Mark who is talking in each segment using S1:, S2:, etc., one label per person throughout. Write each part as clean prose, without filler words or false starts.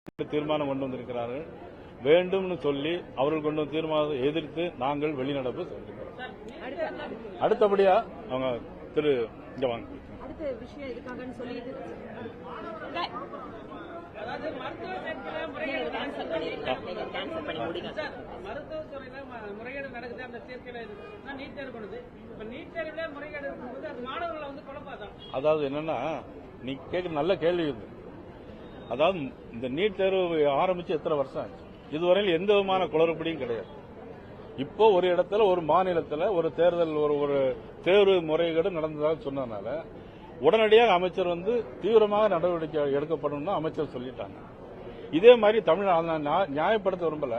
S1: தீர்மானம் கொண்டு வந்திருக்கிறார்கள். வேண்டும்னு சொல்லி அவர்கள் கொண்டு வந்த தீர்மானத்தை எதிர்த்து நாங்கள் வெளிநடப்பு செய்திருக்கிறோம். அடுத்தபடியா அவங்க திரு இங்க வாங்க.
S2: அடுத்த விஷயம் இதுக்காகன்னு சொல்லி
S3: மருத்துவத்துறையில முறைகேடு நடக்குது. அந்த சேர்க்கையில நீட் தேர்வு பண்ணுது. இப்ப நீட் தேர்வுல முறைகேடு இருக்கும்போது அது மாணவர்களை வந்து குழப்பாதான்.
S1: அதாவது என்னன்னா, நீ கேட்க நல்ல கேள்வி இது. அதாவது இந்த நீட் தேர்வு ஆரம்பிச்சு எத்தனை வருஷம் ஆச்சு? இதுவரையில் எந்த விதமான குளறுபடியும் கிடையாது. இப்போ ஒரு இடத்துல ஒரு மாநிலத்தில் ஒரு தேர்தல் ஒரு தேர்வு முறைகேடு நடந்ததாக சொன்னதுனால உடனடியாக அமைச்சர் வந்து தீவிரமாக நடவடிக்கை எடுக்கப்படும் அமைச்சர் சொல்லிட்டாங்க. இதே மாதிரி தமிழ்நாடு நியாயப்படுத்த விரும்பல.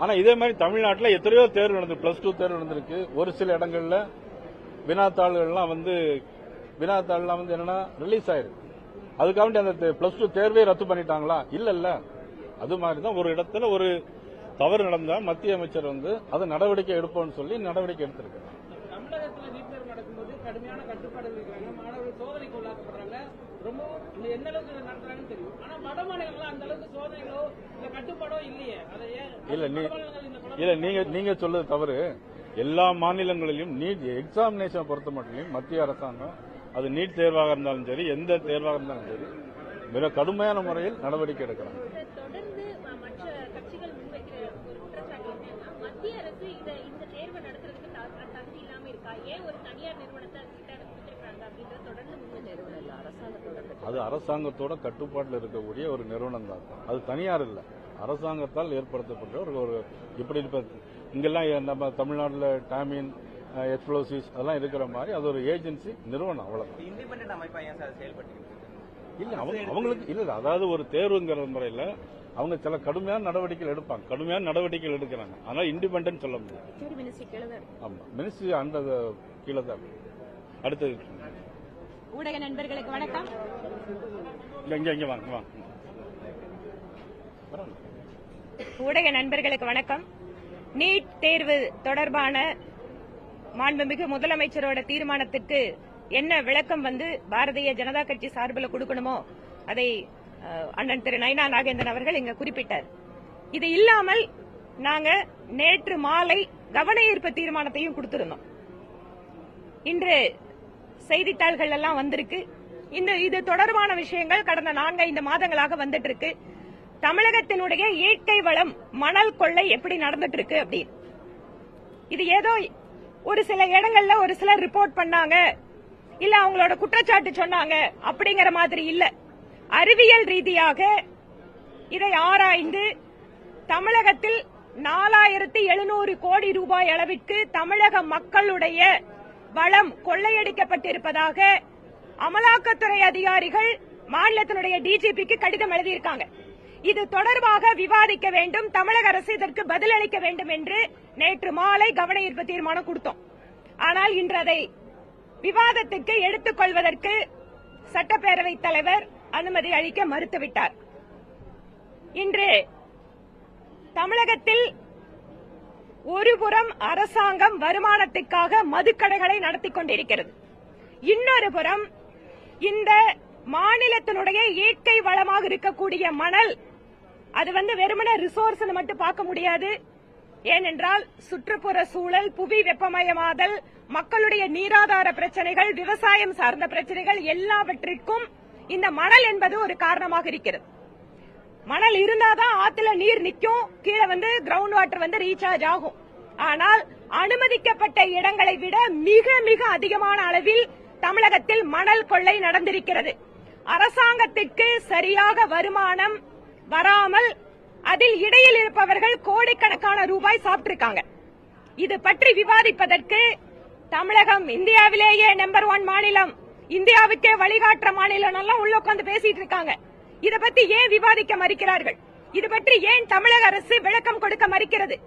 S1: ஆனா இதே மாதிரி தமிழ்நாட்டில் எத்தனையோ தேர்வு நடந்து +2 தேர்வு நடந்திருக்கு. ஒரு சில இடங்கள்ல வினாத்தாள்கள்லாம் வந்து என்னன்னா ரிலீஸ் ஆயிருக்கு. அதுக்காக அந்த +2 தேர்வே ரத்து பண்ணிட்டாங்களா? இல்ல. அது மாதிரிதான் ஒரு இடத்துல ஒரு தவறு நடந்தா மத்திய அமைச்சர் வந்து அது நடவடிக்கை எடுப்போம்னு சொல்லி நடவடிக்கை எடுத்திருக்காங்க.
S3: தமிழகத்தில் நீட் தேர்வு நடக்கும்போது கடுமையான கட்டுப்பாடு இருக்கிறாங்க. மாணவர்கள் சோதனைக்கு உள்ளாக்கப்படுறாங்க. ரொம்ப எந்த அளவுக்கு நடத்துறாங்கன்னு தெரியும். ஆனா வட மாநிலங்கள்ல அந்த அளவுக்கு சோதனைகளோ இல்ல கட்டுப்பாடோ இல்லையே.
S1: நீங்க சொல்றது தவறு. எல்லா மாநிலங்களிலும் நீட் எக்ஸாமினேஷன் பொறுத்த மட்டும் மத்திய அரசாங்கம் அது நீட் தேர்வாக இருந்தாலும் சரி எந்த தேர்வாக இருந்தாலும் சரி மிக கடுமையான முறையில் நடவடிக்கை எடுக்கிறாங்க.
S2: தொடர்ந்து மற்ற கட்சிகள் முன்வைக்கிற ஒரு குற்றச்சாட்டு என்னன்னா, மத்திய அரசு இந்த தேர்வை நடத்துறதுக்கு தகுதி இல்லாம இருக்கா, ஏன் ஒரு தனியார் நிறுவனத்தை கொடுத்திருக்காங்க அப்படின்ற தொடர்ந்து நிறுவனம் இல்ல அரசாங்கத்தோட. அது
S1: அரசாங்கத்தோட கட்டுப்பாட்டில் இருக்கக்கூடிய ஒரு நிறுவனம் தான். அது தனியார் இல்ல, அரசாங்கத்தால் ஏற்படுத்தப்பட்ட ஒரு இப்படி இங்கெல்லாம் நம்ம தமிழ்நாட்டில் டாமின் எக்ஸ்ப்ளோசிவ்ஸ் அதெல்லாம் இருக்கிற மாதிரி அது ஒரு ஏஜென்சி நிறுவனம். அவ்வளவுதான். இல்ல அவங்களுக்கு இல்ல. அதாவது ஒரு தேர்வுங்கிற முறையில் அவங்க சில கடுமையான நடவடிக்கைகள் எடுப்பாங்க, கடுமையான நடவடிக்கைகள் எடுக்கிறாங்க. அதனால இண்டிபெண்டன்ட் சொல்ல முடியாது. ஆமா, மினிஸ்ட்ரி அந்த கீழே தான். அடுத்தது
S2: ஊடக நண்பர்களுக்கு வணக்கம்.
S1: இங்க வாங்க.
S2: ஊடக நண்பர்களுக்கு வணக்கம். நீட் தேர்வு தொடர்பான மாண்புமிகு முதலமைச்சரோட தீர்மானத்துக்கு என்ன விளக்கம் வந்து பாரதிய ஜனதா கட்சி சார்பில் கொடுக்கணுமோ அதை அண்ணன் திரு நயினா நாகேந்திரன் அவர்கள் இங்க குறிப்பிட்டார். இது இல்லாமல் நாங்க நேற்று மாலை கவன ஈர்ப்பு தீர்மானத்தையும் கொடுத்திருந்தோம். இன்று செய்தித்தாள்கள் எல்லாம் வந்திருக்கு. இது தொடர்பான விஷயங்கள் கடந்த 4-5 மாதங்களாக வந்துட்டு இருக்கு. தமிழகத்தினுடைய இயற்கை வளம் மணல் கொள்ளை எப்படி நடந்துட்டு இருக்கு அப்படின்னு. இது ஏதோ ஒரு சில இடங்கள்ல ஒரு சிலர் ரிப்போர்ட் பண்ணாங்க, இல்ல அவங்களோட குற்றச்சாட்டு சொன்னாங்க அப்படிங்கிற மாதிரி இல்ல. அறிவியல் ரீதியாக இதை ஆராய்ந்து தமிழகத்தில் 4700 கோடி ரூபாய் அளவிற்கு தமிழக மக்களுடைய வளம் கொள்ளையடிக்கப்பட்டிருப்பதாக அமலாக்கத்துறை அதிகாரிகள் மாநிலத்தினுடைய டிஜிபிக்கு கடிதம் எழுதியிருக்காங்க. இது தொடர்பாக விவாதிக்க வேண்டும், தமிழக அரசு இதற்கு பதிலளிக்க வேண்டும் என்று நேற்று மாலை கவன ஈர்ப்பு தீர்மானம் கொடுத்தோம். ஆனால் இன்று அதை விவாதத்துக்கு எடுத்துக் கொள்வதற்கு சட்டப்பேரவைத் தலைவர் அனுமதி அளிக்க மறுத்துவிட்டார். இன்று தமிழகத்தில் ஒருபுறம் அரசாங்கம் வருமானத்துக்காக மதுக்கடைகளை நடத்திக் கொண்டிருக்கிறது, இன்னொரு புறம் இந்த மாநிலத்தினுடைய இயற்கை வளமாக இருக்கக்கூடிய மணல் அது வெறுமனே ரிசோர்ஸ் மட்டும் பார்க்க முடியாது. ஏனென்றால் சுற்றுப்புற சூழல், புவி வெப்பமயமாதல், மக்களுடைய நீராதார பிரச்சனைகள், விவசாயம் சார்ந்த பிரச்சனைகள் எல்லாவற்றிற்கும் இந்த மணல் என்பது ஒரு காரணமாக இருக்கிறது. மணல் இருந்தாதான் ஆத்துல நீர் நிற்கும், கீழே கிரவுண்ட் வாட்டர் ரீசார்ஜ் ஆகும். ஆனால் அனுமதிக்கப்பட்ட இடங்களை விட மிக மிக அதிகமான அளவில் தமிழகத்தில் மணல் கொள்ளை நடந்திருக்கிறது. அரசாங்கத்திற்கு சரியாக வருமானம் வராமல் அதில் இடையில் இருப்பவர்கள் கோடிக்கணக்கான ரூபாய் சாப்பிட்டிருக்காங்க. இது பற்றி விவாதிப்பதற்கு தமிழகம் இந்தியாவிலேயே நம்பர் 1 மாநிலம், இந்தியாவுக்கே வழிகாட்டுற மாநிலம் எல்லாம் உள்ள உட்கார்ந்து பேசிட்டு இருக்காங்க. இதை பத்தி ஏன் விவாதிக்க மறுக்கிறார்கள்? இது பற்றி ஏன் தமிழக அரசு விளக்கம் கொடுக்க மறுக்கிறது?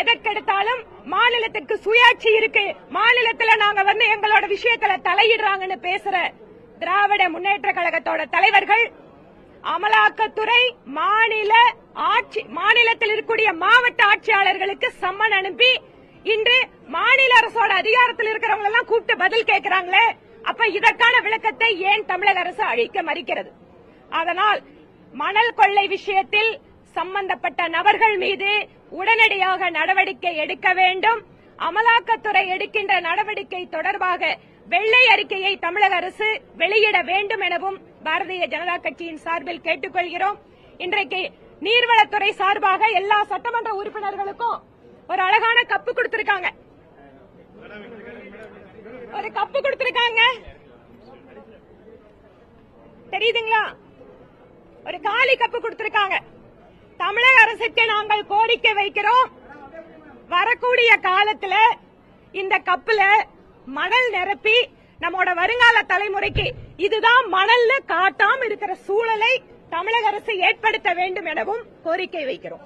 S2: எதற்கெடுத்தாலும் மாநிலத்துக்கு சுயாட்சி இருக்கு, மாநிலத்துல நாங்க எங்களோட விஷயத்துல தலையிடுறாங்கன்னு பேசுற திராவிட முன்னேற்ற கழகத்தோட தலைவர்கள் அமலாக்கத்துறை மாநிலத்தில் இருக்கக்கூடிய மாவட்ட ஆட்சியாளர்களுக்கு சம்மன் அனுப்பி இன்று மாநில அரசோட அதிகாரத்தில் இருக்கிறவங்க எல்லாம் கூப்பிட்டு பதில் கேட்கிறாங்களே, அப்ப இதற்கான விளக்கத்தை ஏன் தமிழக அரசு அளிக்க மறுக்கிறது? அதனால் மணல் கொள்ளை விஷயத்தில் சம்பந்தப்பட்ட நபர்கள் மீது உடனடியாக நடவடிக்கை எடுக்க வேண்டும். அமலாக்கத்துறை எடுக்கின்ற நடவடிக்கை தொடர்பாக வெள்ளை அறிக்கையை தமிழக அரசு வெளியிட வேண்டும் எனவும் பாரதிய ஜனதா கட்சியின் சார்பில் கேட்டுக்கொள்கிறோம். இன்றைக்கு நீர்வளத்துறை சார்பாக எல்லா சட்டமன்ற உறுப்பினர்களுக்கும் ஒரு அழகான கப்பு கொடுத்திருக்காங்க. ஒரு கப்பு கொடுத்திருக்காங்க, தெரியுதுங்களா? ஒரு காலி கப்பு கொடுத்திருக்காங்க. தமிழக அரசுக்கு நாங்கள் கோரிக்கை வைக்கிறோம், வரக்கூடிய காலத்துல இந்த கப்புல மணல் நிரப்பி நம்மோட வருங்கால தலைமுறைக்கு இதுதான் மணல்ல காட்டாம இருக்கிற சூழலை தமிழக அரசு ஏற்படுத்த வேண்டும் எனவும் கோரிக்கை வைக்கிறோம்.